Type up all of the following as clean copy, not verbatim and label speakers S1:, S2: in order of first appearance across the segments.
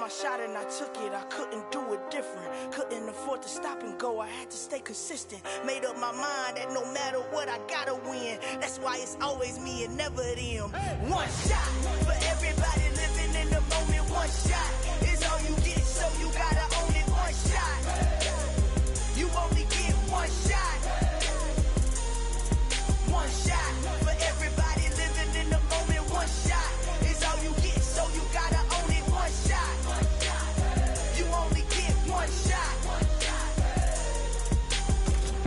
S1: my shot and I took it. I couldn't do it different. Couldn't afford to stop and go. I had to stay consistent. Made up my mind that no matter what, I gotta win. That's why it's always me and never them. One shot for everybody living in the moment. One shot is all you get, so you gotta own it. One shot. You only get one shot. One shot for everybody living in the moment. One shot is all you get, so you gotta own it. One shot. You only get one shot.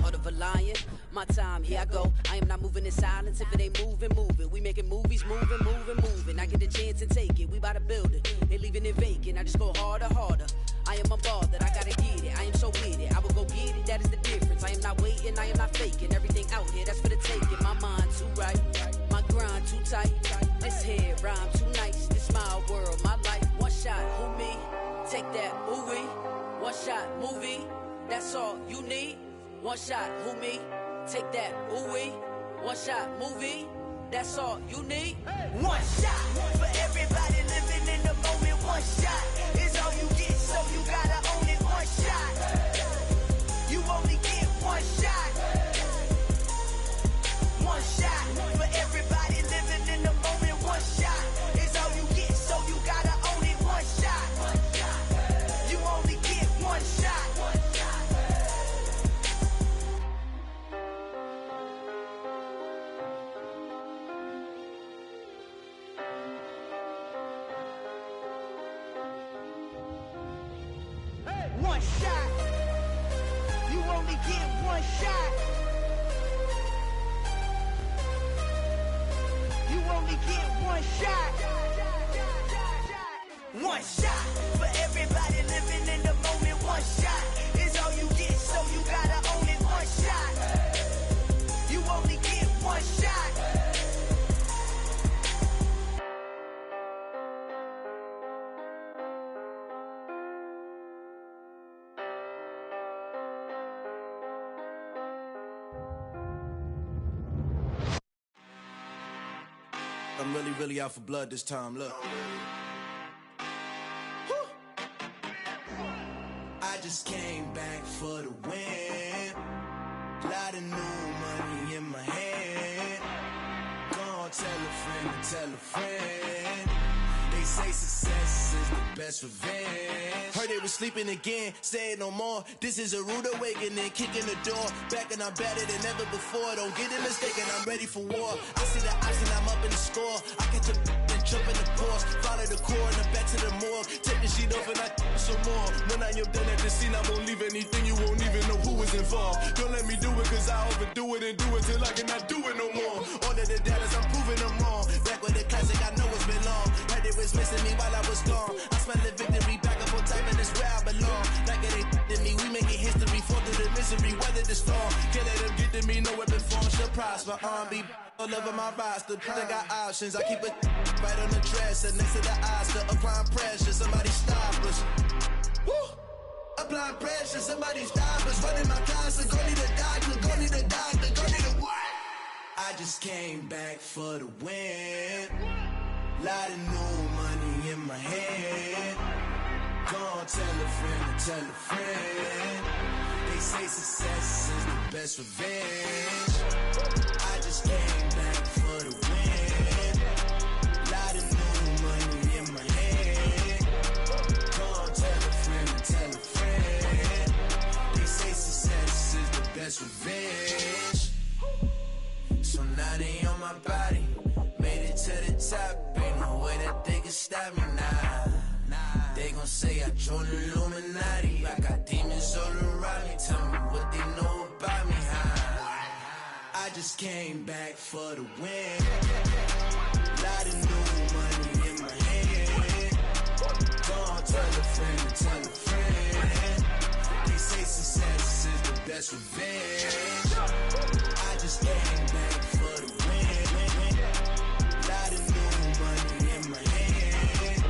S2: Heart of a lion, my time, here I go. I am not moving in silence. If it ain't moving, moving. We making movies, moving, moving, moving. I get the chance and take it. We bout to build it. They leaving it vacant. I just go harder, harder. I am a ball that I gotta get it. I am so with it. I will go get it. That is the difference. I am not waiting. I am not faking. Everything out here, that's for the taking. My mind too right. My grind too tight. This head rhyme too nice. This my world, my life. One shot, who me? Take that, ooh wee. One shot, movie. That's all you need. One shot, who me? Take that, ooh wee. One shot, movie. That's all you need.
S1: One shot for everybody living in the moment. One shot is all you get, so you gotta own it. One shot. You only get one shot. One shot for everybody living in the moment. One shot is all you get, so you gotta own it. One shot. You only get one shot. One shot. You only get one shot. You only get one shot. One shot for everybody living in the moment. One shot is all you get, so you gotta own it. One shot. You only get one shot.
S3: I'm really out for blood this time, look. I just came back for the win. Lot of new money in my hand. Gonna tell a friend to tell a friend. They say success is the best revenge. Heard they was sleeping again, say it no more. This is a rude awakening, kicking the door. Back and I'm better than ever before. Don't get it mistaken, I'm ready for war. I see the option, I'm up in the score. I catch a and jump in the course. Follow the core and then back to the morgue. Take the sheet off and I some more. When I am done at the scene, I won't leave anything. You won't even know who was involved. Don't let me do it, cause I overdo it and do it till I cannot do it no more. All of the Dallas, I'm proving them wrong. Back with the classic, I know it's been long. Heard it was missing me while I was gone. I smell the victory, back up on time, and it's where I belong. Like it ain't to me, we making history. Fall through the misery, weather the storm. Can't let them get to me, no weapon form should prosper. R&B all over my roster, I got options. I keep it right on the dresser, next to the Oscar. Applying pressure, somebody stop us. Woo! Applying pressure, somebody stop us. Running my closet, go need a doctor, go need a doctor, go need a what? I just came back for the win. Lot of new money in my hand. Gonna tell a friend to tell a friend. They say success is the best revenge. I just came back for the win. Lot of new money in my hand. Gonna tell a friend to tell a friend. They say success is the best revenge. So now they on my body. Made it to the top. Ain't no way that they can stop me now. They gon' say I joined the Illuminati. I got demons all around me. Tell me what they know about me, huh? I just came back for the win. Lot of new money in my hand. Gonna tell a friend to tell a friend. They say success is the best revenge. I just came back for the win. Lot of new money in my hand.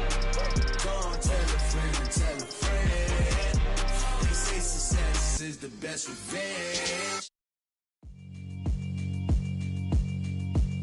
S3: Gonna tell a friend to tell a friend. They say success is the best revenge.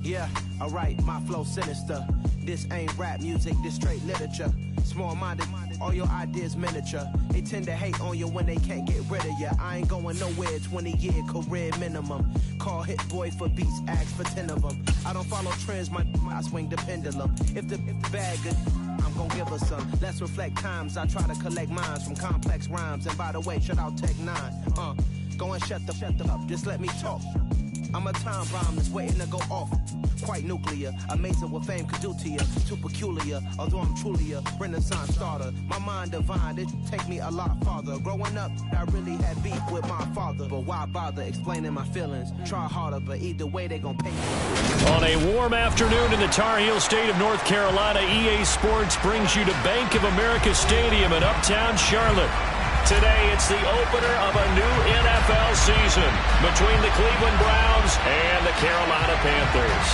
S4: Yeah, alright, my flow sinister. This ain't rap music, this straight literature. Small-minded All your ideas miniature. They tend to hate on you when they can't get rid of you. I ain't going nowhere, 20-year career minimum. Call Hit Boy for beats, ask for 10 of them. I don't follow trends, I swing the pendulum. If the bag good, I'm gon' give her some. Let's reflect times, I try to collect minds from complex rhymes. And by the way, shout out Tech 9. Go and shut the up, just let me talk. I'm a time bomb that's waiting to go off. Quite nuclear, amazing what fame could do to you. Too peculiar, although I'm truly a renaissance starter. My mind divine, it take me a lot farther. Growing up, I really had beef with my father. But why bother explaining my feelings? Try harder, but either way they gon' pay you.
S5: On a warm afternoon in the Tar Heel state of North Carolina, EA Sports brings you to Bank of America Stadium in uptown Charlotte. Today, it's the opener of a new NFL season between the Cleveland Browns and the Carolina Panthers.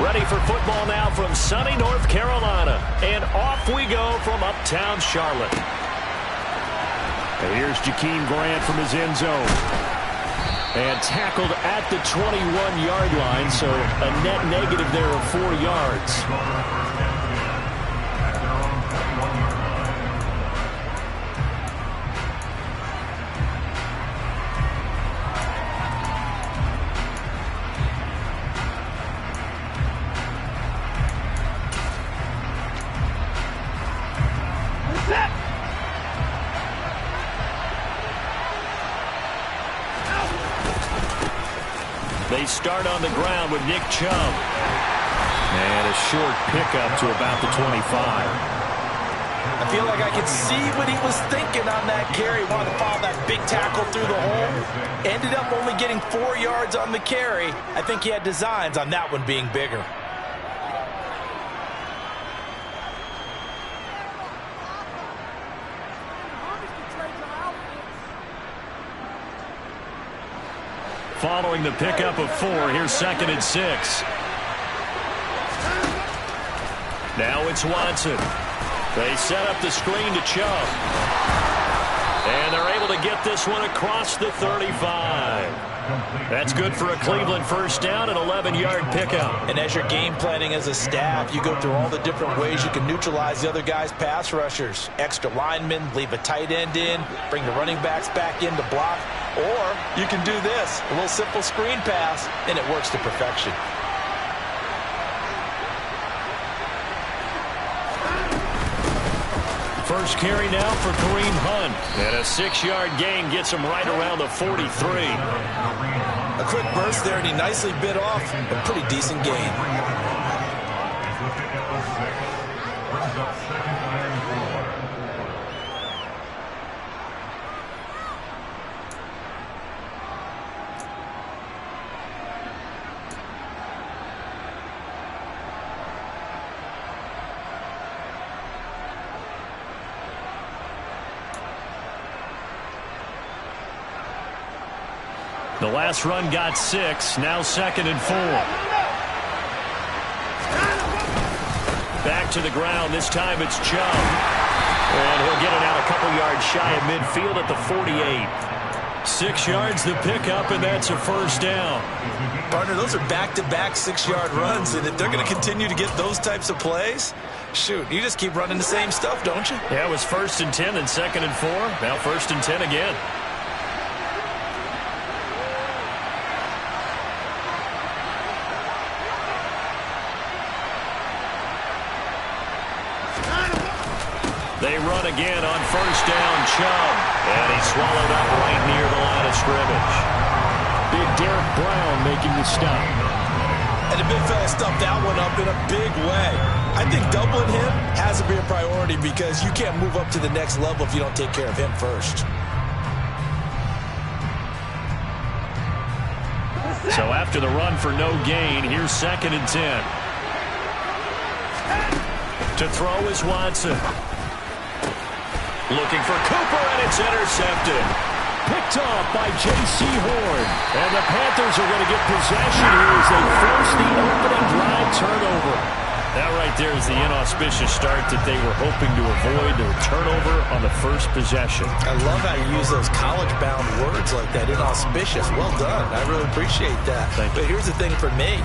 S5: Ready for football now from sunny North Carolina. And off we go from uptown Charlotte. And here's Jakeem Grant from his end zone. And tackled at the 21-yard line, so a net negative there of 4 yards. They start on the ground with Nick Chubb. And a short pickup to about the 25.
S6: I feel like I could see what he was thinking on that carry. Wanted to follow that big tackle through the hole. Ended up only getting 4 yards on the carry. I think he had designs on that one being bigger.
S5: Following the pickup of 4, here's 2nd and 6. Now it's Watson. They set up the screen to Chubb. And they're able to get this one across the 35. That's good for a Cleveland first down, an 11-yard pickup.
S6: And as you're game planning as a staff, you go through all the different ways you can neutralize the other guy's pass rushers. Extra linemen, leave a tight end in, bring the running backs back in to block. Or you can do this, a little simple screen pass, and it works to perfection.
S5: First carry now for Kareem Hunt. And a 6-yard gain gets him right around the 43.
S6: A quick burst there, and he nicely bit off a pretty decent gain.
S5: The last run got 6, now 2nd and 4. Back to the ground, this time it's Chubb. And he'll get it out a couple yards shy of midfield at the 48. 6 yards the pickup, and that's a first down.
S6: Partner, those are back-to-back 6-yard runs, and if they're going to continue to get those types of plays, shoot, you just keep running the same stuff, don't you?
S5: Yeah, it was 1st and 10, then 2nd and 4, now 1st and 10 again. They run again on first down, Chubb. And he's swallowed up right near the line of scrimmage. Big Derek Brown making the stop.
S6: And the big fella stuffed that one up in a big way. I think doubling him has to be a priority because you can't move up to the next level if you don't take care of him first.
S5: So after the run for no gain, here's 2nd and 10. To throw is Watson. Looking for Cooper, and it's intercepted. Picked off by J.C. Horn. And the Panthers are going to get possession here as they force the opening drive turnover. That right there is the inauspicious start that they were hoping to avoid, or turnover on the first possession.
S6: I love how you use those college-bound words like that, inauspicious. Well done. I really appreciate that. But here's the thing for me.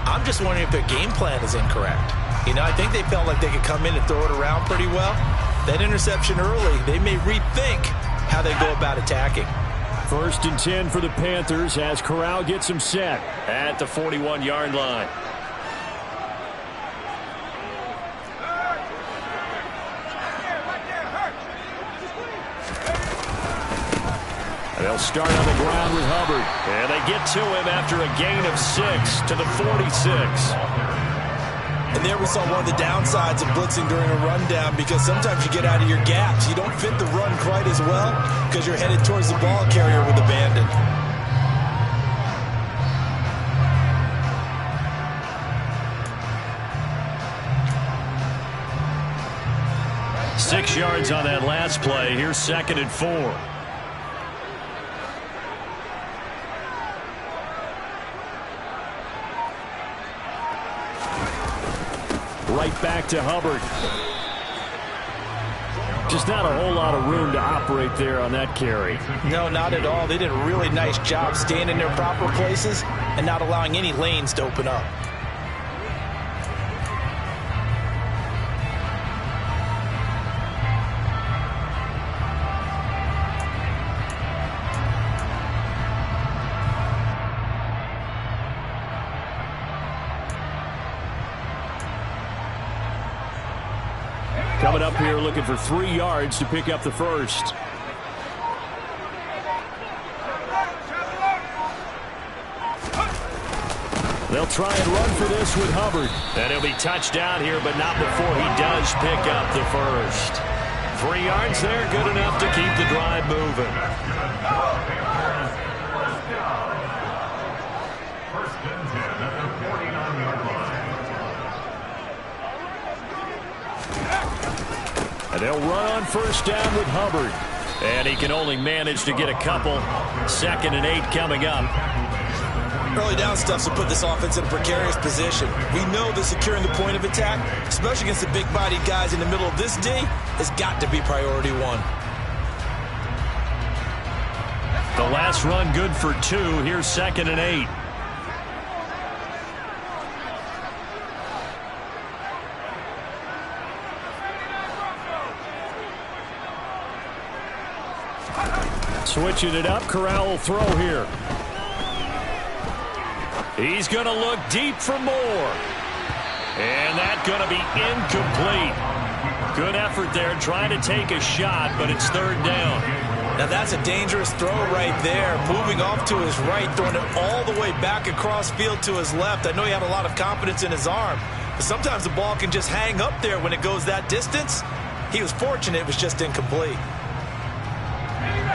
S6: I'm just wondering if their game plan is incorrect. You know, I think they felt like they could come in and throw it around pretty well. That interception early, they may rethink how they go about attacking.
S5: 1st and 10 for the Panthers as Corral gets him set at the 41-yard line. They'll start on the ground with Hubbard. And they get to him after a gain of 6 to the 46.
S6: And there we saw one of the downsides of blitzing during a rundown, because sometimes you get out of your gaps. You don't fit the run quite as well because you're headed towards the ball carrier with abandon.
S5: Six yards on that last play. Here's 2nd and 4. Right back to Hubbard. Just not a whole lot of room to operate there on that carry.
S6: No, not at all. They did a really nice job staying in their proper places and not allowing any lanes to open up.
S5: Coming up here looking for 3 yards to pick up the first. They'll try and run for this with Hubbard. And he'll be touched down here, but not before he does pick up the first. 3 yards there, good enough to keep the drive moving. And they'll run on 1st down with Hubbard. And he can only manage to get a couple. 2nd and 8 coming up.
S6: Early down stuffs will put this offense in a precarious position. We know that securing the point of attack, especially against the big-bodied guys in the middle of this D, has got to be priority 1.
S5: The last run good for 2. Here's 2nd and 8. Switching it up, Corral will throw here. He's going to look deep for more. And that's going to be incomplete. Good effort there, trying to take a shot, but it's 3rd down.
S6: Now that's a dangerous throw right there. Moving off to his right, throwing it all the way back across field to his left. I know he had a lot of confidence in his arm, but sometimes the ball can just hang up there when it goes that distance. He was fortunate it was just incomplete.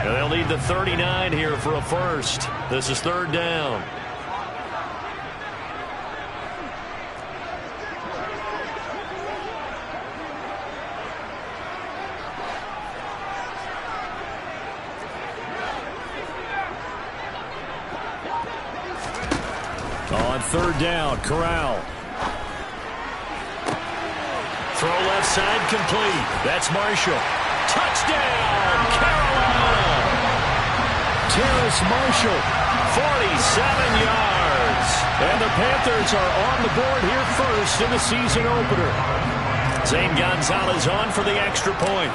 S5: And they'll need the 39 here for a first. This is 3rd down. On 3rd down, Corral. Throw left side complete. That's Marshall. Touchdown, Carolina! Terrace Marshall, 47 yards. And the Panthers are on the board here first in the season opener. Zane Gonzalez on for the extra point.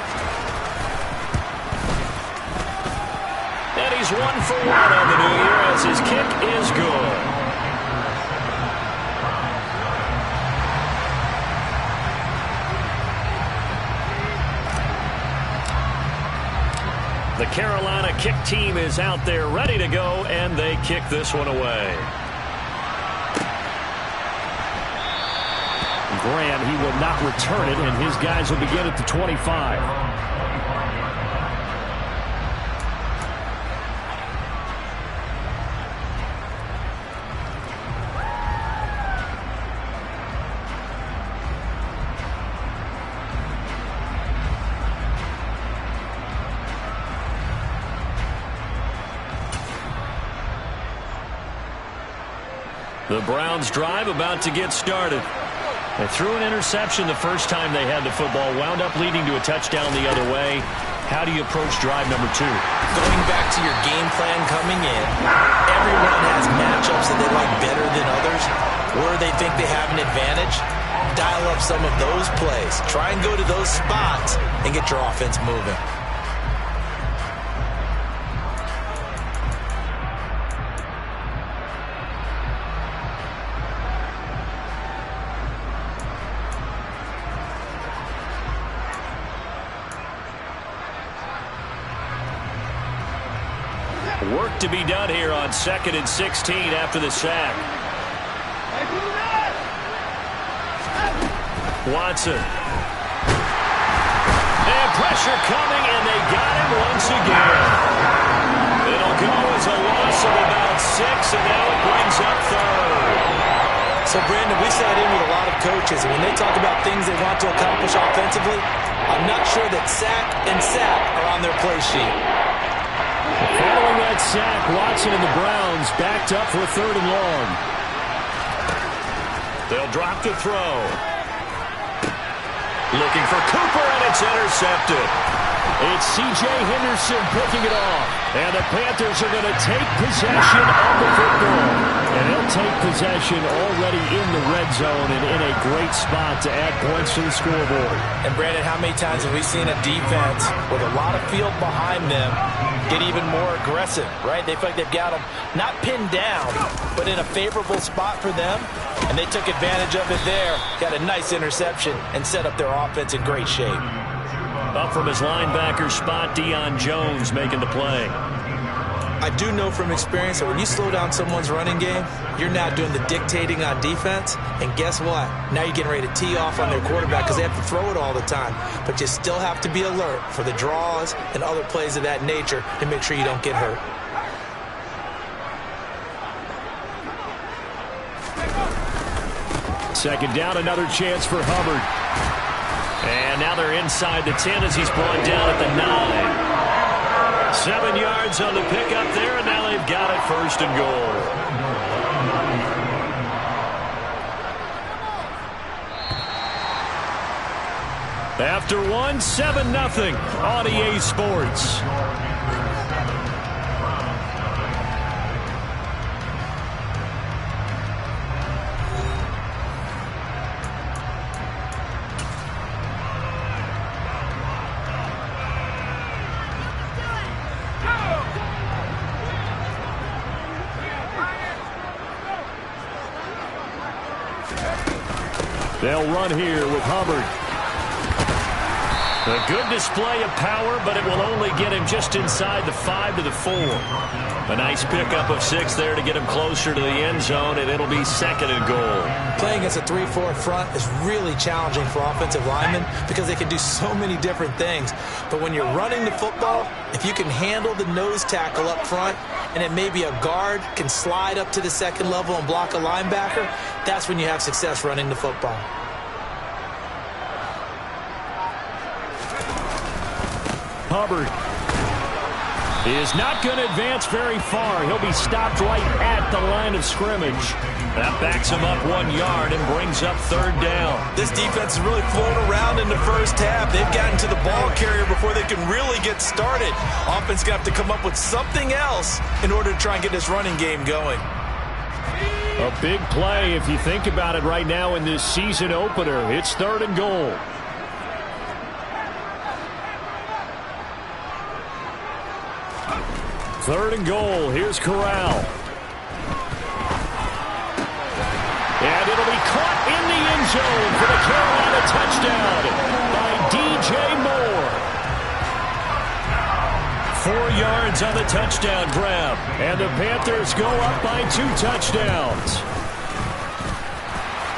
S5: And he's 1 for 1 on the new year as his kick is good. The Carolina kick team is out there ready to go, and they kick this one away. Graham, he will not return it, and his guys will begin at the 25. The Browns drive about to get started. They threw an interception the first time they had the football, wound up leading to a touchdown the other way. How do you approach drive number 2?
S6: Going back to your game plan coming in, everyone has matchups that they like better than others, where they think they have an advantage. Dial up some of those plays. Try and go to those spots and get your offense moving.
S5: Work to be done here on 2nd and 16 after the sack. Watson. And pressure coming, and they got him once again. It'll go as a loss of about 6, and now it brings up 3rd.
S6: So, Brandon, we sat in with a lot of coaches, and when they talk about things they want to accomplish offensively, I'm not sure that sack and sack are on their play sheet.
S5: Following that sack, Watson and the Browns backed up for 3rd and long. They'll drop the throw. Looking for Cooper, and it's intercepted. It's C.J. Henderson picking it off. And the Panthers are going to take possession of the football. And they'll take possession already in the red zone and in a great spot to add points to the scoreboard.
S6: And, Brandon, how many times have we seen a defense with a lot of field behind them get even more aggressive, right? They feel like they've got them not pinned down, but in a favorable spot for them. And they took advantage of it there, got a nice interception, and set up their offense in great shape.
S5: Up from his linebacker spot, Deion Jones making the play.
S6: I do know from experience that when you slow down someone's running game, you're now doing the dictating on defense. And guess what? Now you're getting ready to tee off on their quarterback because they have to throw it all the time. But you still have to be alert for the draws and other plays of that nature to make sure you don't get hurt.
S5: Second down, another chance for Hubbard. And now they're inside the 10 as he's brought down at the 9. 7 yards on the pickup there, and now they've got it 1st and goal. After 1, 7-0 on EA Sports. They'll run here with Hubbard. A good display of power, but it will only get him just inside the 5 to the 4. A nice pickup of 6 there to get him closer to the end zone, and it'll be 2nd and goal.
S6: Playing against a 3-4 front is really challenging for offensive linemen because they can do so many different things. But when you're running the football, if you can handle the nose tackle up front, and it may be a guard can slide up to the 2nd level and block a linebacker, that's when you have success running the football.
S5: Hubbard is not going to advance very far. He'll be stopped right at the line of scrimmage. That backs him up 1 yard and brings up 3rd down.
S6: This defense is really flown around in the first half. They've gotten to the ball carrier before they can really get started. Offense going to have to come up with something else in order to try and get this running game going.
S5: A big play if you think about it right now in this season opener. It's 3rd and goal. Third and goal. Here's Corral. And it'll be caught in the end zone for the Carolina touchdown by DJ Moore. 4 yards on the touchdown grab. And the Panthers go up by 2 touchdowns.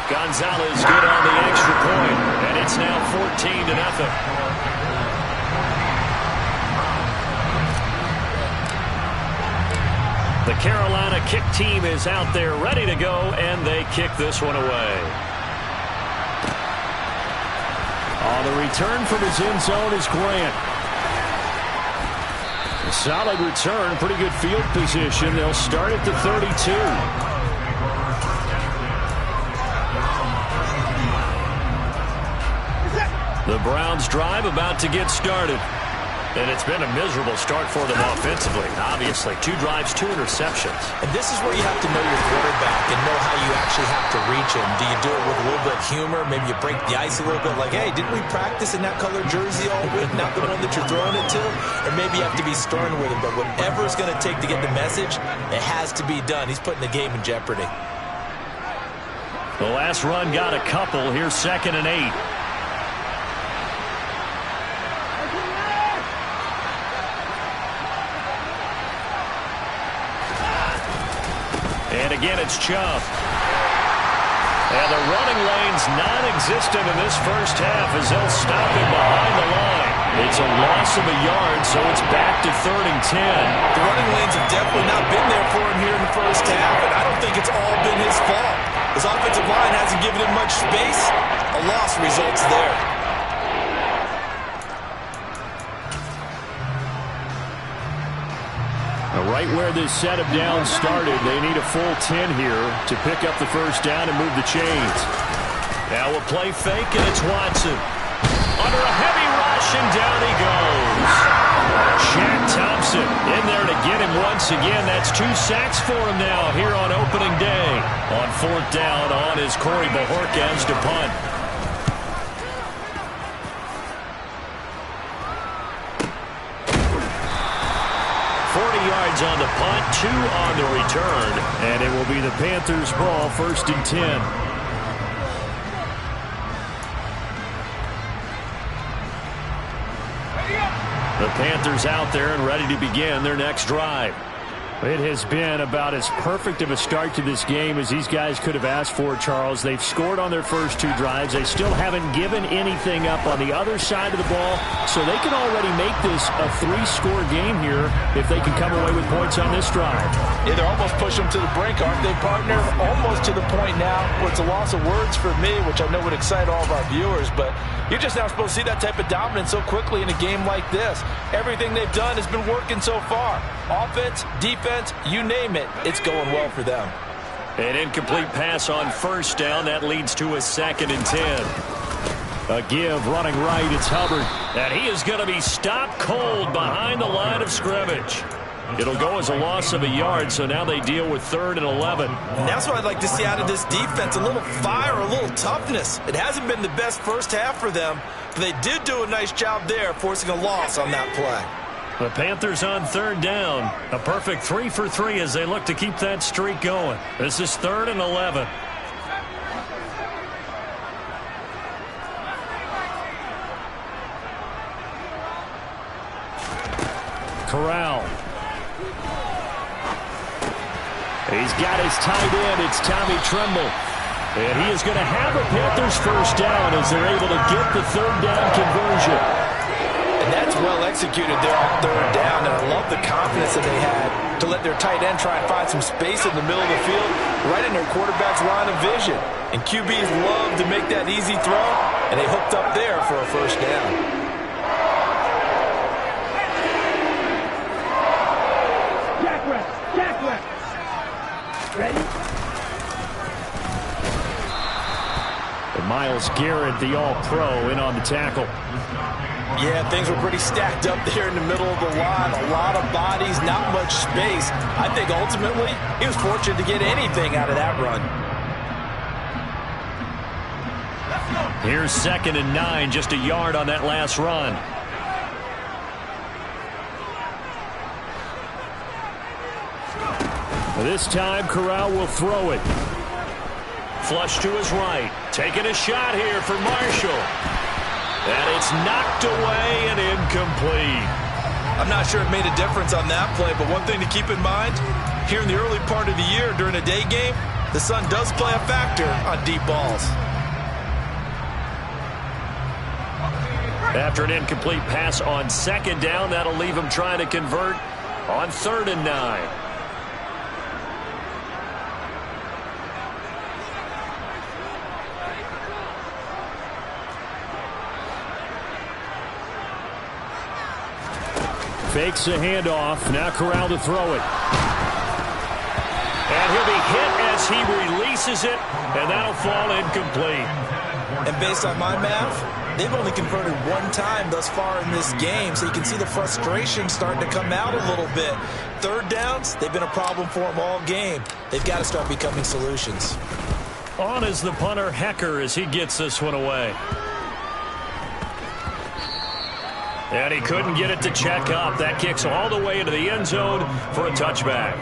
S5: Gonzalez good on the extra point. And it's now 14-0. The Carolina kick team is out there ready to go, and they kick this one away. On the return from his end zone is Grant. A solid return, pretty good field position. They'll start at the 32. The Browns drive about to get started. And it's been a miserable start for them offensively. Obviously, 2 drives, 2 interceptions.
S6: And this is where you have to know your quarterback and know how you actually have to reach him. Do you do it with a little bit of humor? Maybe you break the ice a little bit like, hey, didn't we practice in that color jersey all week, not the one that you're throwing it to? Or maybe you have to be stern with him. But whatever it's going to take to get the message, it has to be done. He's putting the game in jeopardy.
S5: The last run got a couple. Here's 2nd and 8. And again, it's Chubb. And the running lane's non-existent in this first half as they'll stop him behind the line. It's a loss of a yard, so it's back to 3rd and 10.
S6: The running lanes have definitely not been there for him here in the first half, and I don't think it's all been his fault. His offensive line hasn't given him much space. A loss results there.
S5: Right where this setup down started, they need a full 10 here to pick up the first down and move the chains. Now a play fake, and it's Watson. Under a heavy rush, and down he goes. Shaq Thompson in there to get him once again. That's 2 sacks for him now here on opening day. On 4th down on is Corey Bajorquez to punt. On the punt, 2 on the return, and it will be the Panthers' ball, 1st and 10. The Panthers out there and ready to begin their next drive. It has been about as perfect of a start to this game as these guys could have asked for, Charles. They've scored on their first 2 drives. They still haven't given anything up on the other side of the ball, so they can already make this a 3-score game here if they can come away with points on this drive.
S6: Yeah, they're almost pushing them to the brink, aren't they, partner? Almost to the point now where it's a loss of words for me, which I know would excite all of our viewers, but you're just not supposed to see that type of dominance so quickly in a game like this. Everything they've done has been working so far. Offense, defense, you name it, it's going well for them.
S5: An incomplete pass on 1st down. That leads to a 2nd and 10. A give running right. It's Hubbard. And he is going to be stopped cold behind the line of scrimmage. It'll go as a loss of a yard, so now they deal with 3rd and 11.
S6: And that's what I'd like to see out of this defense, a little fire, a little toughness. It hasn't been the best first half for them, but they did do a nice job there, forcing a loss on that play.
S5: The Panthers on 3rd down. A perfect 3 for 3 as they look to keep that streak going. This is 3rd and 11. Corral. He's got his tight end. It's Tommy Tremble. And he is going to have a Panthers first down as they're able to get the 3rd down conversion.
S6: And that's well executed there on 3rd down, and I love the confidence that they had to let their tight end try and find some space in the middle of the field, right in their quarterback's line of vision. And QBs love to make that easy throw, and they hooked up there for a first down.
S7: Jack rep. Ready?
S5: And Myles Garrett, the All-Pro, in on the tackle.
S6: Yeah, things were pretty stacked up there in the middle of the line. A lot of bodies, not much space. I think ultimately he was fortunate to get anything out of that run.
S5: Here's 2nd and 9, just a yard on that last run. This time, Corral will throw it. Flush to his right. Taking a shot here for Marshall. And it's knocked away and incomplete.
S6: I'm not sure it made a difference on that play, but one thing to keep in mind, here in the early part of the year during a day game, the sun does play a factor on deep balls.
S5: After an incomplete pass on 2nd down, that'll leave him trying to convert on 3rd and 9. Fakes a handoff. Now Corral to throw it. And he'll be hit as he releases it, and that'll fall incomplete.
S6: And based on my math, they've only converted one time thus far in this game, so you can see the frustration starting to come out a little bit. Third downs, they've been a problem for them all game. They've got to start becoming solutions.
S5: On is the punter, Hecker, as he gets this one away. And he couldn't get it to check up. That kicks all the way into the end zone for a touchback.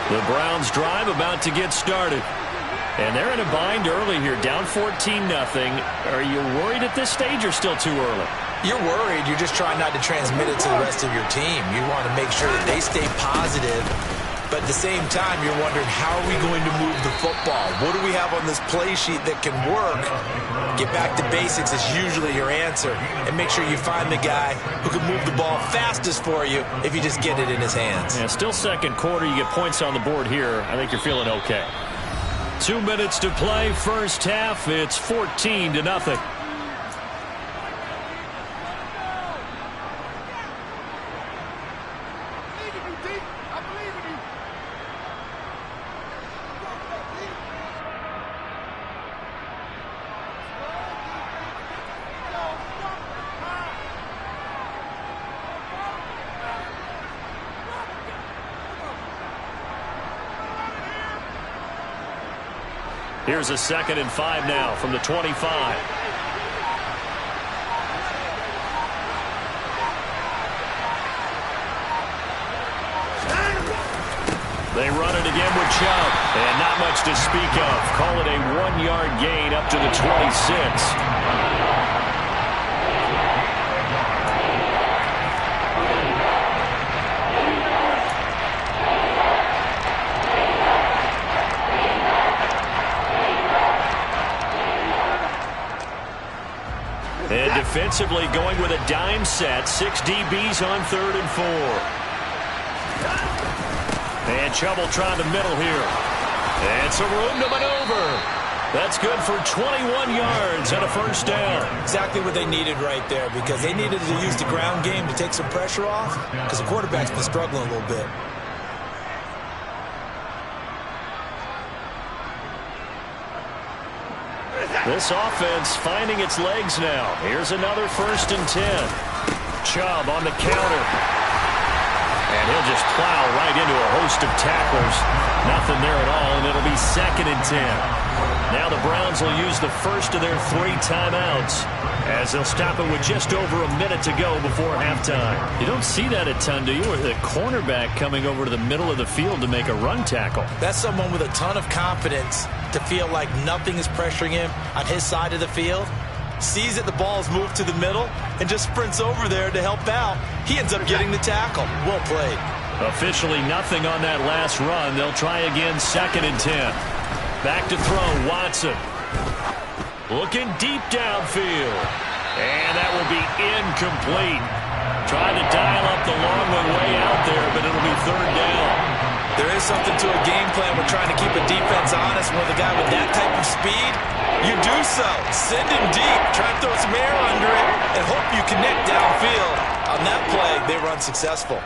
S5: The Browns drive about to get started. And they're in a bind early here, down 14-0. Are you worried at this stage or still too early?
S6: You're worried. You're just trying not to transmit it to the rest of your team. You want to make sure that they stay positive. But at the same time, you're wondering, how are we going to move the football? What do we have on this play sheet that can work? Get back to basics is usually your answer. And make sure you find the guy who can move the ball fastest for you if you just get it in his hands.
S5: Yeah, still second quarter. You get points on the board here. I think you're feeling okay. 2 minutes to play, first half. It's 14-0. Here's a 2nd and 5 now from the 25. They run it again with Chubb. And not much to speak of. Call it a 1-yard gain up to the 26. And defensively going with a dime set. 6 DBs on 3rd and 4. And Chubb will try the middle here. And some room to maneuver. That's good for 21 yards and a first down.
S6: Exactly what they needed right there, because they needed to use the ground game to take some pressure off, because the quarterback's been struggling a little bit.
S5: This offense finding its legs now. Here's another 1st and 10. Chubb on the counter. And he'll just plow right into a host of tacklers. Nothing there at all, and it'll be 2nd and 10. Now the Browns will use the first of their 3 timeouts, as they'll stop it with just over a minute to go before halftime. You don't see that a ton, do you? Or the cornerback coming over to the middle of the field to make a run tackle.
S6: That's someone with a ton of confidence to feel like nothing is pressuring him on his side of the field. Sees that the ball's moved to the middle and just sprints over there to help out. He ends up getting the tackle. Well played.
S5: Officially nothing on that last run. They'll try again, 2nd and 10. Back to throw, Watson. Looking deep downfield. And that will be incomplete. Trying to dial up the long one way out there, but it'll be 3rd down.
S6: There is something to a game plan. We're trying to keep a defense honest. With a guy with that type of speed, you do so. Send him deep. Try to throw some air under it and hope you connect downfield. On that play, they were unsuccessful.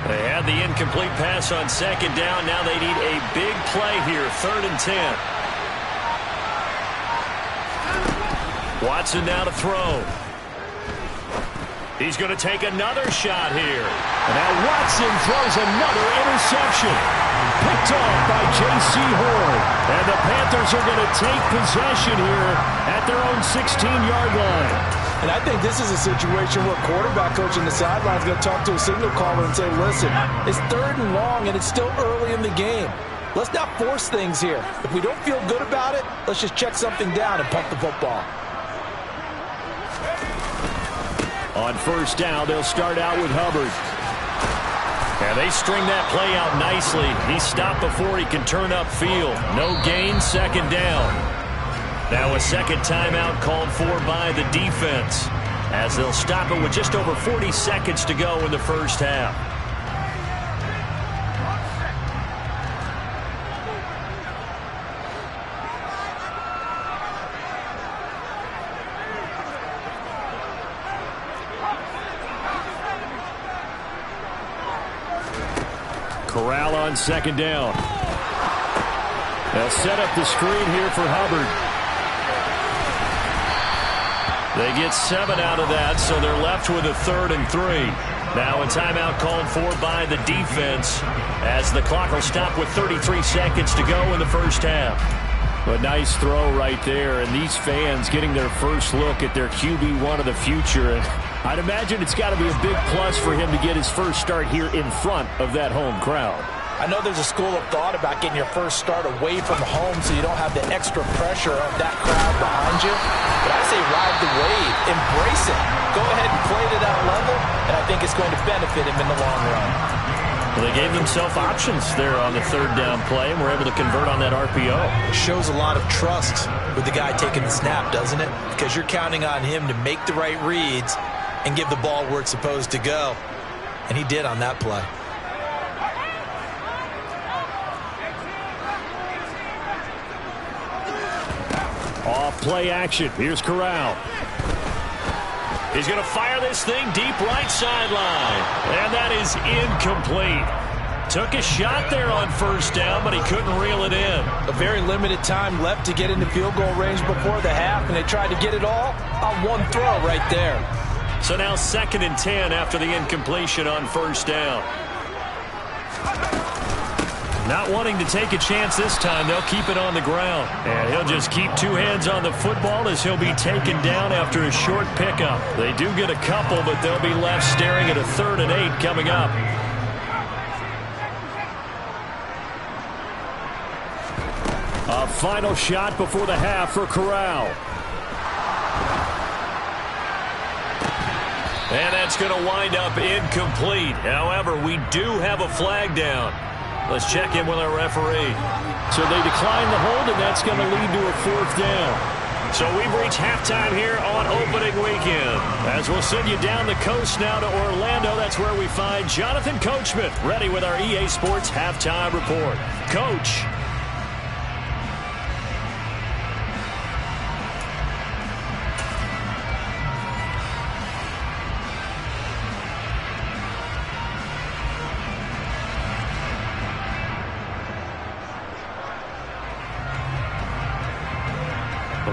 S5: They had the incomplete pass on 2nd down. Now they need a big play here. 3rd and 10. Watson now to throw. He's going to take another shot here. And now Watson throws another interception. Picked off by J.C. Horn. And the Panthers are going to take possession here at their own 16-yard line.
S6: And I think this is a situation where quarterback coach in the sideline is going to talk to a signal caller and say, listen, it's 3rd and long and it's still early in the game. Let's not force things here. If we don't feel good about it, Let's just check something down and pump the football.
S5: On first down, they'll start out with Hubbard. And they string that play out nicely. He stopped before he can turn upfield. No gain, second down. Now a second timeout called for by the defense, as they'll stop it with just over 40 seconds to go in the first half. Corral on second down. They'll set up the screen here for Hubbard. They get 7 out of that, so they're left with a 3rd and 3. Now a timeout called for by the defense, as the clock will stop with 33 seconds to go in the first half. A nice throw right there, and these fans getting their first look at their QB1 of the future. And I'd imagine it's got to be a big plus for him to get his first start here in front of that home crowd.
S6: I know there's a school of thought about getting your first start away from home so you don't have the extra pressure of that crowd behind you. But I say ride the wave. Embrace it. Go ahead and play to that level, and I think it's going to benefit him in the long run.
S5: Well, they gave themselves options there on the 3rd down play, and were able to convert on that RPO.
S6: It shows a lot of trust with the guy taking the snap, doesn't it? Because you're counting on him to make the right reads and give the ball where it's supposed to go. And he did on that play.
S5: Off play action. Here's Corral. He's going to fire this thing deep right sideline. And that is incomplete. Took a shot there on first down, but he couldn't reel it in.
S6: A very limited time left to get into field goal range before the half, and they tried to get it all on one throw right there.
S5: So now 2nd and 10 after the incompletion on first down. Not wanting to take a chance this time, they'll keep it on the ground. And he'll just keep 2 hands on the football as he'll be taken down after a short pickup. They do get a couple, but they'll be left staring at a 3rd and 8 coming up. A final shot before the half for Corral. And that's going to wind up incomplete. However, we do have a flag down. Let's check in with our referee. So they decline the hold, and that's going to lead to a 4th down. So we've reached halftime here on opening weekend. As we'll send you down the coast now to Orlando, that's where we find Jonathan Coachman ready with our EA Sports halftime report. Coach.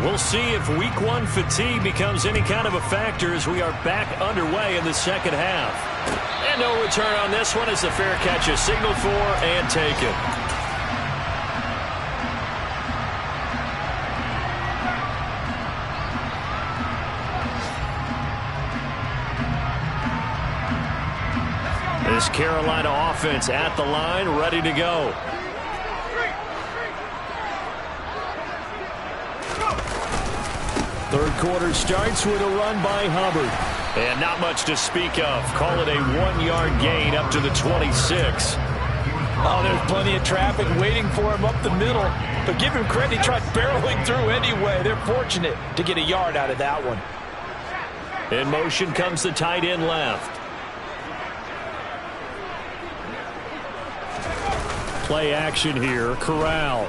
S5: We'll see if week 1 fatigue becomes any kind of a factor as we are back underway in the second half. And no return on this one as the fair catch is signaled for and taken. This Carolina offense at the line, ready to go. Third quarter starts with a run by Hubbard. And not much to speak of. Call it a 1-yard gain up to the 26.
S6: Oh, there's plenty of traffic waiting for him up the middle. But give him credit, he tried barreling through anyway. They're fortunate to get a yard out of that one.
S5: In motion comes the tight end left. Play action here. Corral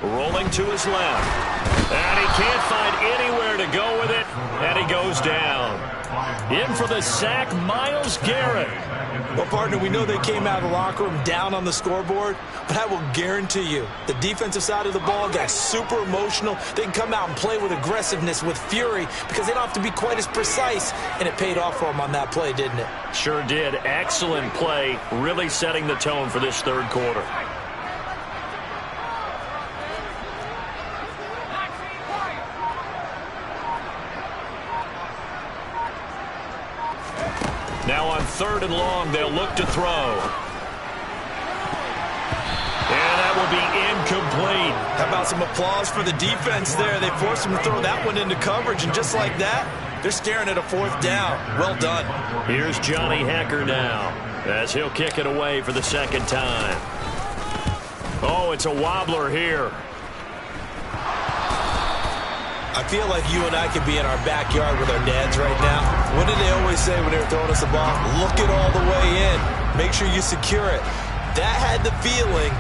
S5: rolling to his left. And he can't find anywhere to go with it. And he goes down. In for the sack, Myles Garrett.
S6: Well, partner, we know they came out of the locker room down on the scoreboard, but I will guarantee you the defensive side of the ball got super emotional. They can come out and play with aggressiveness, with fury, because they don't have to be quite as precise, and it paid off for them on that play, didn't it?
S5: Sure did. Excellent play, really setting the tone for this third quarter. Now on 3rd and long, they'll look to throw. And that will be incomplete.
S6: How about some applause for the defense there? They forced him to throw that one into coverage, and just like that, they're staring at a 4th down. Well done.
S5: Here's Johnny Hacker now, as he'll kick it away for the 2nd time. Oh, it's a wobbler here.
S6: I feel like you and I could be in our backyard with our dads right now. What did they always say when they were throwing us the ball? Look it all the way in. Make sure you secure it. That had the feeling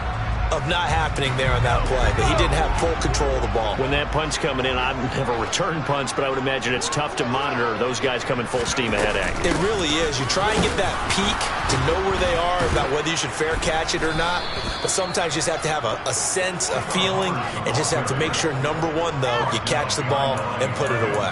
S6: of not happening there on that play, but he didn't have full control of the ball.
S5: When that punt's coming in, I've never returned punts, but I would imagine it's tough to monitor those guys coming full steam ahead at you.
S6: It really is. You try and get that peek to know where they are, about whether you should fair catch it or not, but sometimes you just have to have a sense, a feeling, and just have to make sure, number one, though, you catch the ball and put it away.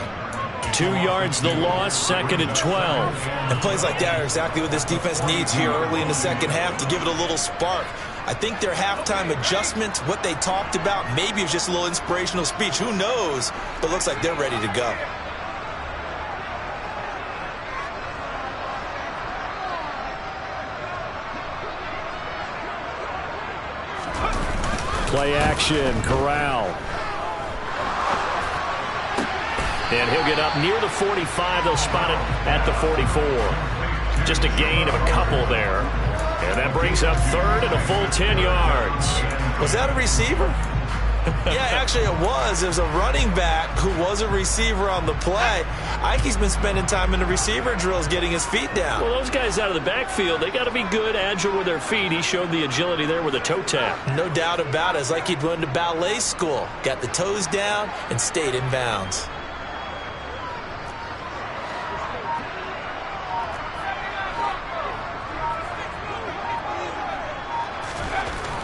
S5: 2 yards the loss, 2nd and 12.
S6: And plays like that are exactly what this defense needs here early in the 2nd half to give it a little spark. I think their halftime adjustment, what they talked about, maybe it was just a little inspirational speech. Who knows? But looks like they're ready to go.
S5: Play action, Corral. And he'll get up near the 45. They'll spot it at the 44. Just a gain of a couple there. And that brings up 3rd and a full 10 yards.
S6: Was that a receiver? Yeah, actually it was. There's a running back who was a receiver on the play. Ike's been spending time in the receiver drills getting his feet down.
S5: Well, those guys out of the backfield, they got to be good, agile with their feet. He showed the agility there with a toe tap.
S6: No doubt about it. It's like he'd run to ballet school. Got the toes down and stayed in bounds.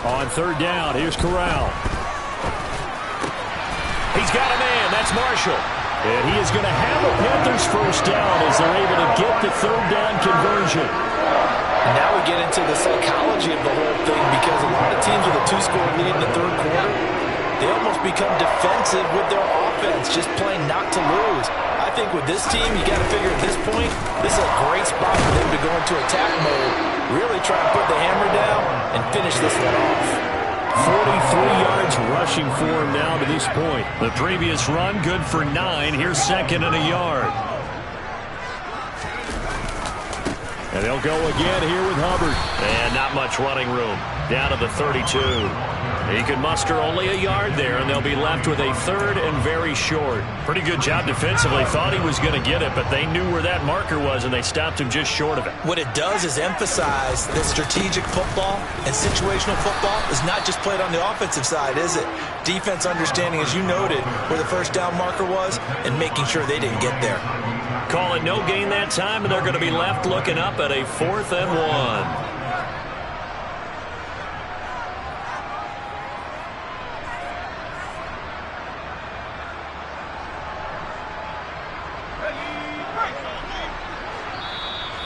S5: On 3rd down, here's Corral. He's got a man. That's Marshall. And he is going to have a Panthers 1st down as they're able to get the 3rd down conversion.
S6: And now we get into the psychology of the whole thing, because a lot of teams with a 2-score lead in the 3rd quarter, they almost become defensive with their offense, just playing not to lose. I think with this team, you got to figure at this point, this is a great spot for them to go into attack mode, really try and put the hammer down and finish this one off.
S5: 43 yards rushing for him now to this point. The previous run, good for 9. Here's 2nd and a yard. And they'll go again here with Hubbard. And not much running room. Down to the 32. He can muster only a yard there, and they'll be left with a 3rd and very short. Pretty good job defensively. Thought he was going to get it, but they knew where that marker was, and they stopped him just short of it.
S6: What it does is emphasize that strategic football and situational football is not just played on the offensive side, is it? Defense understanding, as you noted, where the 1st down marker was and making sure they didn't get there.
S5: Call it no gain that time, and they're going to be left looking up at a 4th and 1.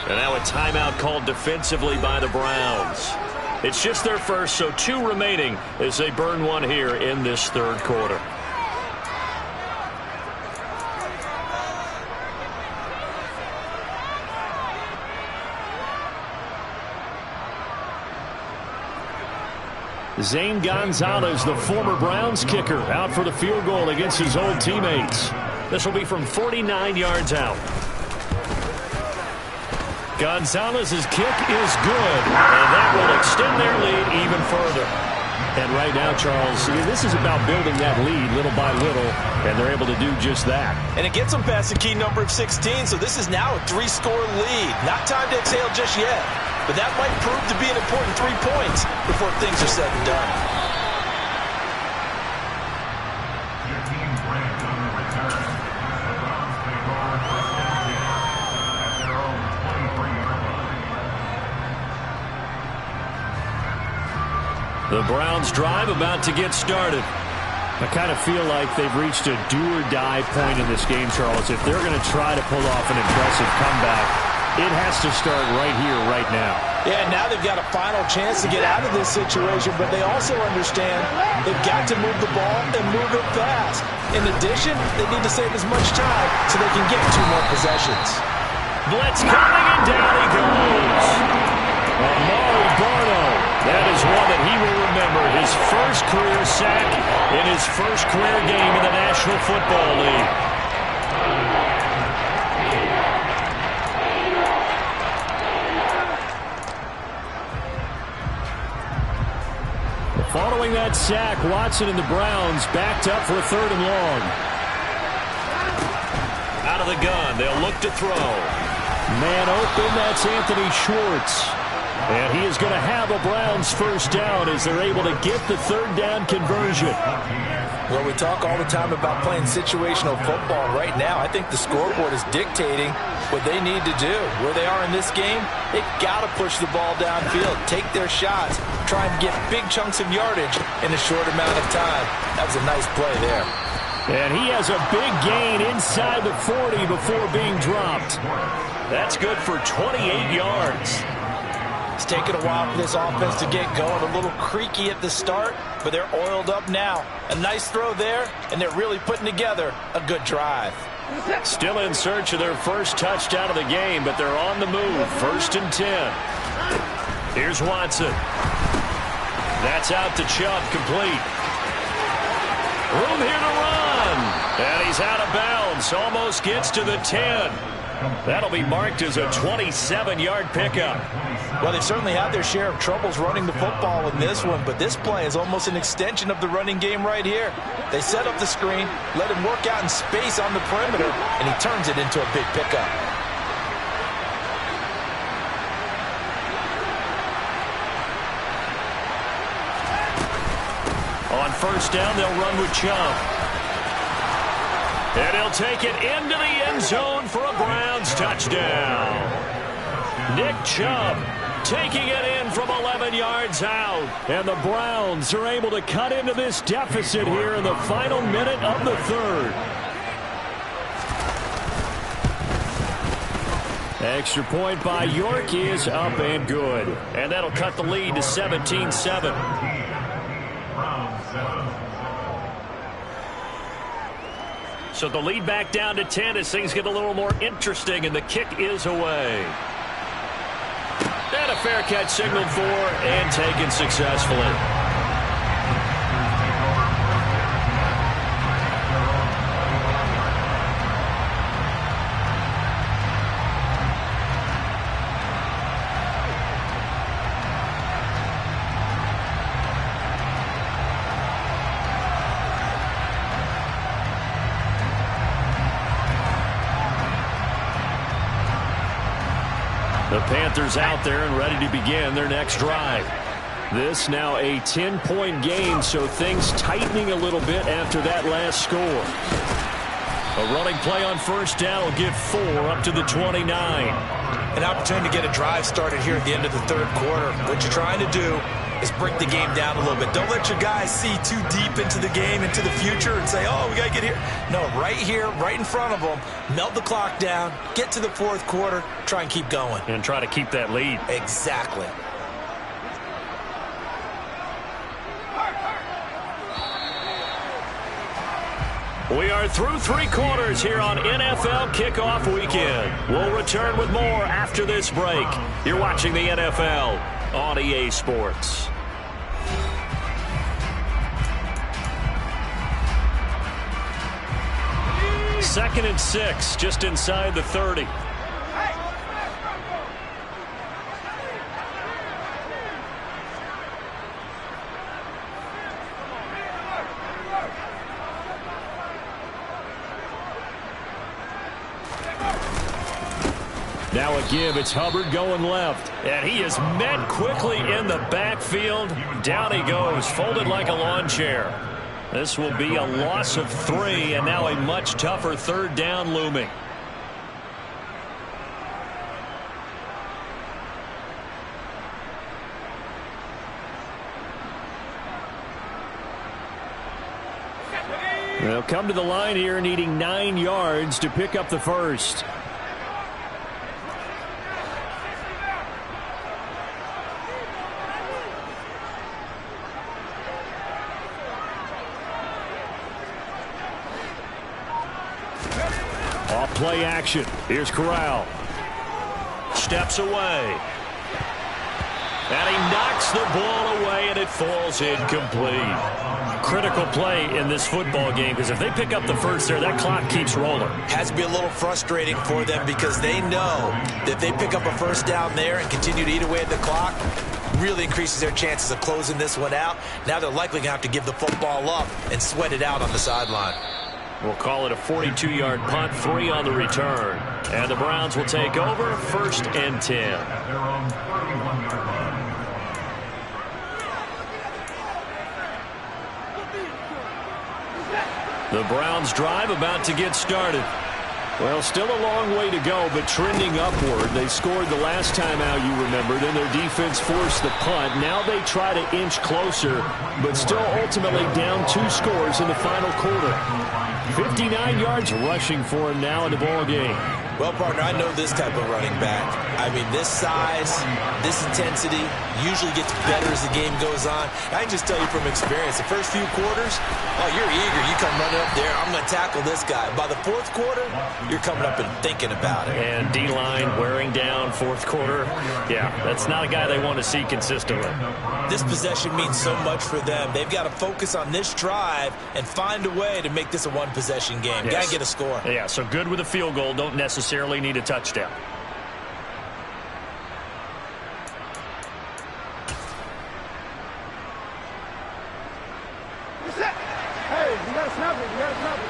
S5: And now a timeout called defensively by the Browns. It's just their first, so 2 remaining as they burn one here in this 3rd quarter. Zane Gonzalez, the former Browns kicker, out for the field goal against his old teammates. This will be from 49 yards out. Gonzalez's kick is good, and that will extend their lead even further. And right now, Charles, this is about building that lead little by little, and they're able to do just that.
S6: And it gets them past the key number of 16, so this is now a 3-score lead. Not time to exhale just yet, but that might prove to be an important 3 points before things are said and done.
S5: The Browns drive about to get started. I kind of feel like they've reached a do-or-die point in this game, Charles. If they're going to try to pull off an impressive comeback, it has to start right here, right now.
S6: Yeah, now they've got a final chance to get out of this situation, but they also understand they've got to move the ball and move it fast. In addition, they need to save as much time so they can get 2 more possessions.
S5: Blitz coming, and down he goes. Amari Barno That is one that he will remember. His first career sack in his first career game in the National Football League. Following that sack, Watson and the Browns backed up for a 3rd and long. Out of the gun, they'll look to throw. Man open, that's Anthony Schwartz. And he is going to have a Browns first down as they're able to get the 3rd down conversion.
S6: Well, we talk all the time about playing situational football. Right now, I think the scoreboard is dictating what they need to do. Where they are in this game, they've got to push the ball downfield, take their shots, try and get big chunks of yardage in a short amount of time. That was a nice play there.
S5: And he has a big gain inside the 40 before being dropped. That's good for 28 yards.
S6: It's taken a while for this offense to get going. A little creaky at the start, but they're oiled up now. A nice throw there, and they're really putting together a good drive.
S5: Still in search of their first touchdown of the game, but they're on the move. 1st and 10. Here's Watson. That's out to Chubb, complete. Room here to run. And he's out of bounds. Almost gets to the 10. That'll be marked as a 27-yard pickup.
S6: Well, they've certainly had their share of troubles running the football in this one, but this play is almost an extension of the running game right here. They set up the screen, let him work out in space on the perimeter, and he turns it into a big pickup.
S5: On 1st down, they'll run with Chubb. And he'll take it into the end zone for a Browns touchdown. Nick Chubb taking it in from 11 yards out. And the Browns are able to cut into this deficit here in the final minute of the 3rd. Extra point by York is up and good. And that'll cut the lead to 17-7. So the lead back down to 10 as things get a little more interesting, and the kick is away. And a fair catch signaled for and taken successfully. The Panthers out there and ready to begin their next drive. This now a 10-point game, so things tightening a little bit after that last score. A running play on 1st down will give 4 up to the 29.
S6: An opportunity to get a drive started here at the end of the 3rd quarter. What you're trying to do is break the game down a little bit. Don't let your guys see too deep into the game, into the future, and say, oh, we got to get here. No, right here, right in front of them, melt the clock down, get to the 4th quarter, try and keep going.
S5: And try to keep that lead.
S6: Exactly.
S5: We are through 3 quarters here on NFL Kickoff Weekend. We'll return with more after this break. You're watching the NFL on EA Sports. Second and 6, just inside the 30. Now a give, it's Hubbard going left. And he is met quickly in the backfield. Down he goes, folded like a lawn chair. This will be a loss of 3, and now a much tougher 3rd down looming. They'll come to the line here needing 9 yards to pick up the first. Play action. Here's Corral. Steps away. And he knocks the ball away, and it falls incomplete. Critical play in this football game, because if they pick up the first there, that clock keeps rolling.
S6: Has to be a little frustrating for them because they know that if they pick up a first down there and continue to eat away at the clock, really increases their chances of closing this one out. Now they're likely going to have to give the football up and sweat it out on the sideline.
S5: We'll call it a 42-yard punt, 3 on the return. And the Browns will take over, 1st and 10. The Browns drive about to get started. Well, still a long way to go, but trending upward. They scored the last time out, you remember. Then their defense forced the punt. Now they try to inch closer, but still ultimately down 2 scores in the final quarter. 59 yards rushing for him now in the ball game.
S6: Well, partner, I know this type of running back. I mean, this size, this intensity usually gets better as the game goes on. I can just tell you from experience, the first few quarters, oh, you're eager. You come running up there, I'm going to tackle this guy. By the 4th quarter, you're coming up and thinking about it.
S5: And D-line wearing down 4th quarter. Yeah, that's not a guy they want to see consistently.
S6: This possession means so much for them. They've got to focus on this drive and find a way to make this a one-possession game.
S5: Yes.
S6: Got to get a score.
S5: Yeah, so good with a field goal. Don't necessarily need a touchdown.
S7: Hey, you gotta snap it. You gotta snap it.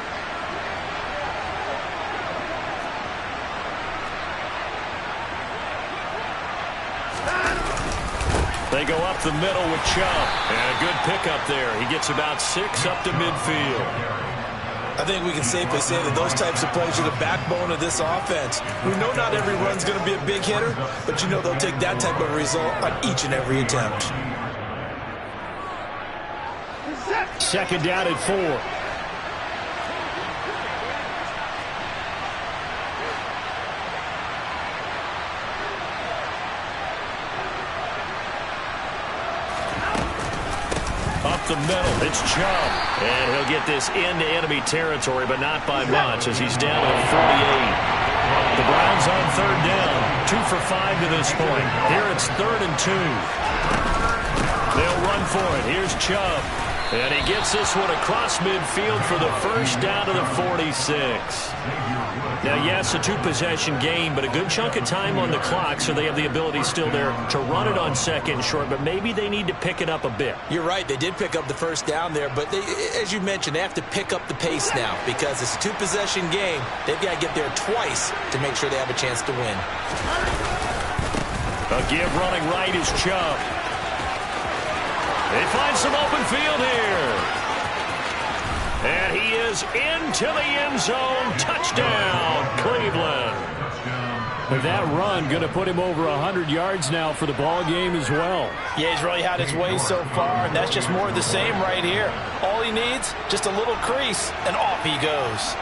S5: They go up the middle with Chubb. And a good pickup there. He gets about 6 up to midfield.
S6: I think we can safely say that those types of plays are the backbone of this offense. We know not every run's going to be a big hitter, but you know they'll take that type of result on each and every attempt.
S5: 2nd down at 4. Up the middle, it's Chubb. And he'll get this into enemy territory, but not by much as he's down to 48. The Browns on 3rd down. 2 for 5 to this point. Here it's 3rd and 2. They'll run for it. Here's Chubb. And he gets this one across midfield for the first down to the 46. Now, yes, a 2-possession game, but a good chunk of time on the clock, so they have the ability still there to run it on 2nd and short, but maybe they need to pick it up a bit.
S6: You're right. They did pick up the first down there, but they, as you mentioned, they have to pick up the pace now because it's a 2-possession game. They've got to get there twice to make sure they have a chance to win.
S5: A give running right is Chubb. They find some open field here. And he is into the end zone. Touchdown, Cleveland. But that run going to put him over 100 yards now for the ball game as well.
S6: Yeah, he's really had his way so far, and that's just more of the same right here. All he needs, just a little crease, and off he goes.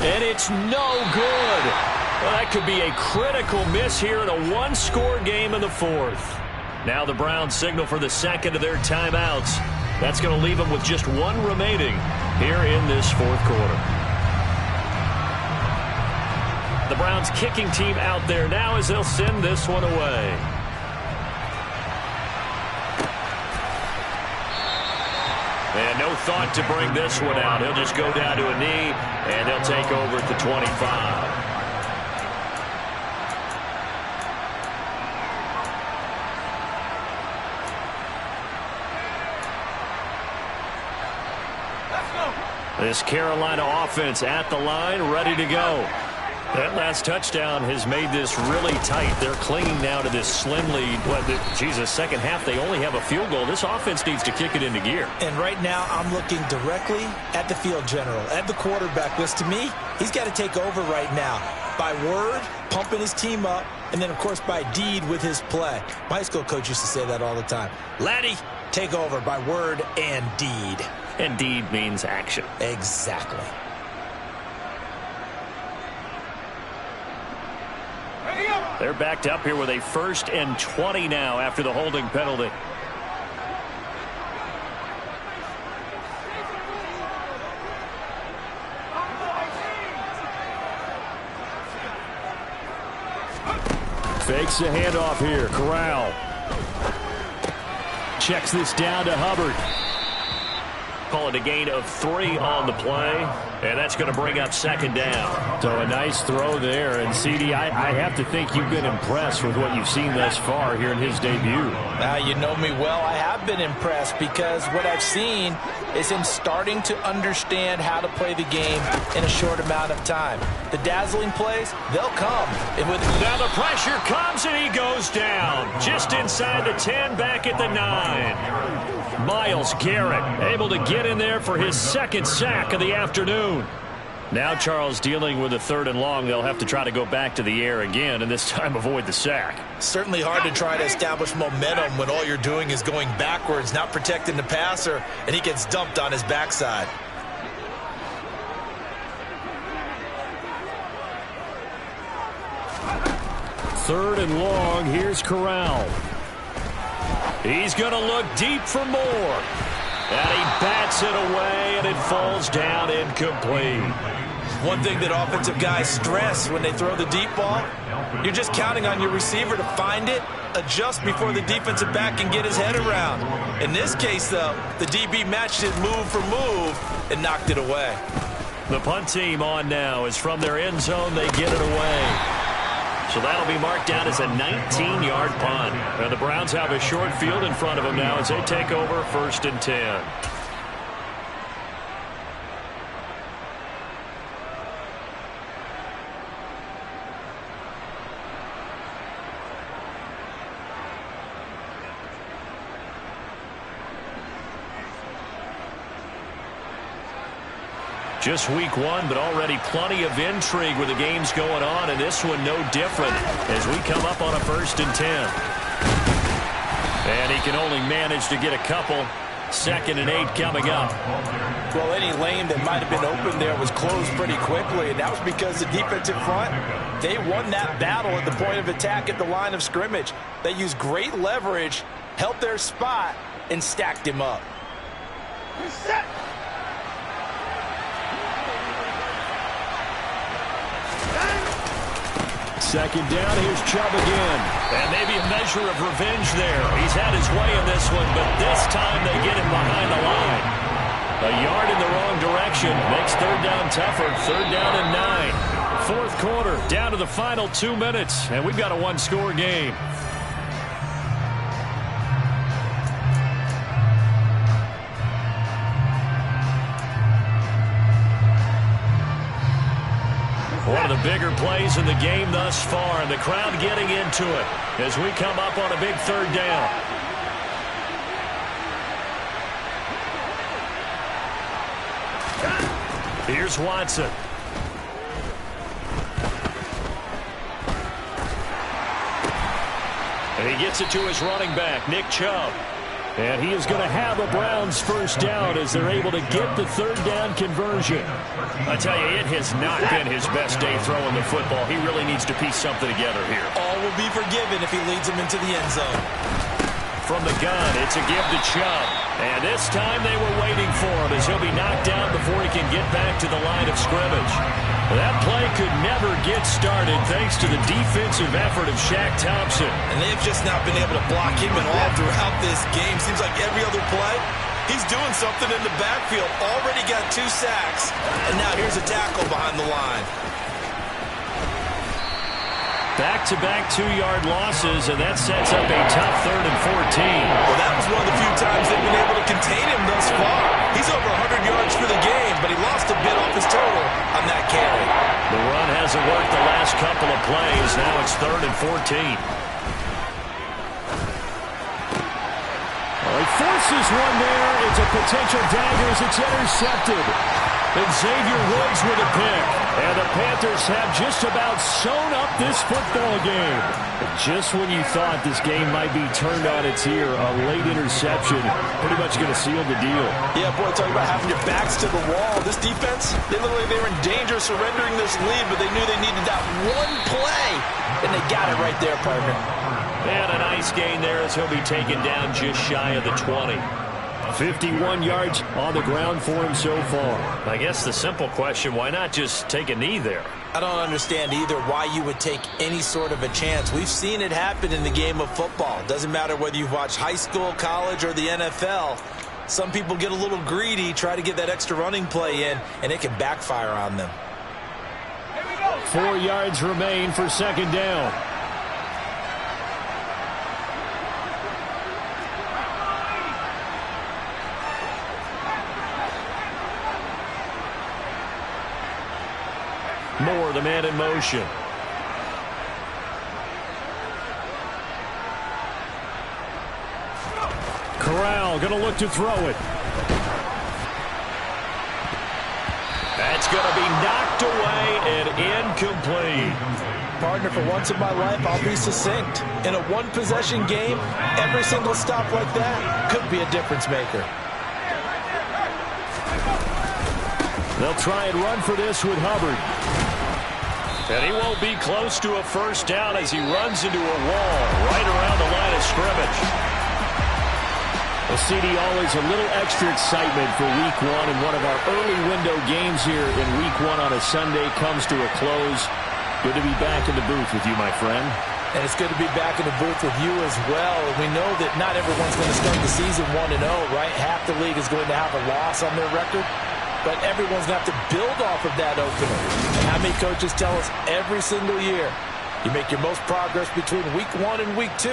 S5: And it's no good. Well, that could be a critical miss here in a 1-score game in the 4th. Now the Browns signal for the 2nd of their timeouts. That's going to leave them with just 1 remaining here in this 4th quarter. The Browns kicking team out there now as they'll send this one away. And no thought to bring this one out. He'll just go down to a knee, and they'll take over at the 25. This Carolina offense at the line, ready to go. That last touchdown has made this really tight. They're clinging now to this slim lead. Second half, they only have a field goal. This offense needs to kick it into gear.
S6: And right now, I'm looking directly at the field general, at the quarterback. Because to me, he's got to take over right now. By word, pumping his team up, and then, of course, by deed with his play. My high school coach used to say that all the time. Laddie, take over by word and deed.
S5: And deed means action.
S6: Exactly.
S5: They're backed up here with a 1st and 20 now after the holding penalty. Fakes the handoff here. Corral. Checks this down to Hubbard. Call it a gain of 3 on the play, and that's going to bring up 2nd down. So a nice throw there, and CD, I have to think you've been impressed with what you've seen thus far here in his debut.
S6: Now, you know me well. I have been impressed because what I've seen is him starting to understand how to play the game in a short amount of time. The dazzling plays, they'll come.
S5: Now the pressure comes, and he goes down. Just inside the 10, back at the 9. Myles Garrett able to get in there for his 2nd sack of the afternoon. Now Charles dealing with a 3rd and long. They'll have to try to go back to the air again, and this time avoid the sack.
S6: Certainly hard to try to establish momentum when all you're doing is going backwards, not protecting the passer, and he gets dumped on his backside.
S5: Third and long. Here's Corral. He's going to look deep for more. And he bats it away, and it falls down incomplete.
S6: One thing that offensive guys stress when they throw the deep ball, you're just counting on your receiver to find it, adjust before the defensive back can get his head around. In this case, though, the DB matched it move for move and knocked it away.
S5: The punt team on now is from their end zone. They get it away. So that'll be marked down as a 19-yard punt. And the Browns have a short field in front of them now as they take over 1st and 10. Just week 1, but already plenty of intrigue with the games going on, and this one no different as we come up on a 1st and 10. And he can only manage to get a couple. 2nd and 8 coming up.
S6: Well, any lane that might have been open there was closed pretty quickly, and that was because the defensive front, they won that battle at the point of attack at the line of scrimmage. They used great leverage, helped their spot, and stacked him up.
S7: Set.
S5: Second down, here's Chubb again. And maybe a measure of revenge there. He's had his way in this one, but this time they get him behind the line. A yard in the wrong direction makes 3rd down tougher. 3rd down and 9. 4th quarter, down to the final 2 minutes, and we've got a 1-score game. One of the bigger plays in the game thus far, and the crowd getting into it as we come up on a big 3rd down. Here's Watson. And he gets it to his running back, Nick Chubb. And he is going to have a Browns 1st down as they're able to get the 3rd down conversion. I tell you, it has not been his best day throwing the football. He really needs to piece something together here.
S6: All will be forgiven if he leads them into the end zone.
S5: From the gun, it's a give to Chubb. And this time they were waiting for him as he'll be knocked down before he can get back to the line of scrimmage. That play could never get started thanks to the defensive effort of Shaq Thompson.
S6: And they've just not been able to block him at all throughout this game. Seems like every other play, he's doing something in the backfield. Already got 2 sacks. And now here's a tackle behind the line.
S5: Back-to-back 2-yard losses, and that sets up a tough 3rd and 14.
S6: Well, that was one of the few times they've been able to contain him thus far. He's over 100 yards for the game, but he lost a bit off his total on that carry.
S5: The run hasn't worked the last couple of plays. Now it's 3rd and 14. Well, he forces one there. It's a potential dagger as it's intercepted. And Xavier Woods with a pick. And the Panthers have just about sewn up this football game. Just when you thought this game might be turned on its ear, a late interception pretty much going to seal the deal.
S6: Yeah, boy, talking about having your backs to the wall. This defense, they look like they were in danger of surrendering this lead, but they knew they needed that one play. And they got it right there, partner.
S5: And a nice gain there as he'll be taken down just shy of the 20. 51 yards on the ground for him so far. I guess the simple question, why not just take a knee there?
S6: I don't understand either why you would take any sort of a chance. We've seen it happen in the game of football. Doesn't matter whether you've watched high school, college, or the NFL. Some people get a little greedy, try to get that extra running play in, and it can backfire on them.
S5: 4 yards remain for 2nd down. Moore, the man in motion. Corral going to look to throw it. That's going to be knocked away and incomplete.
S6: Partner, for once in my life, I'll be succinct. In a one-possession game, every single stop like that could be a difference maker.
S5: They'll try and run for this with Hubbard. And he won't be close to a 1st down as he runs into a wall right around the line of scrimmage. Well, CD, always a little extra excitement for Week 1, and one of our early window games here in Week 1 on a Sunday comes to a close. Good to be back in the booth with you, my friend.
S6: And it's good to be back in the booth with you as well. We know that not everyone's going to start the season 1-0, right? Half the league is going to have a loss on their record. But everyone's going to have to build off of that opener. And how many coaches tell us every single year, you make your most progress between Week 1 and Week 2.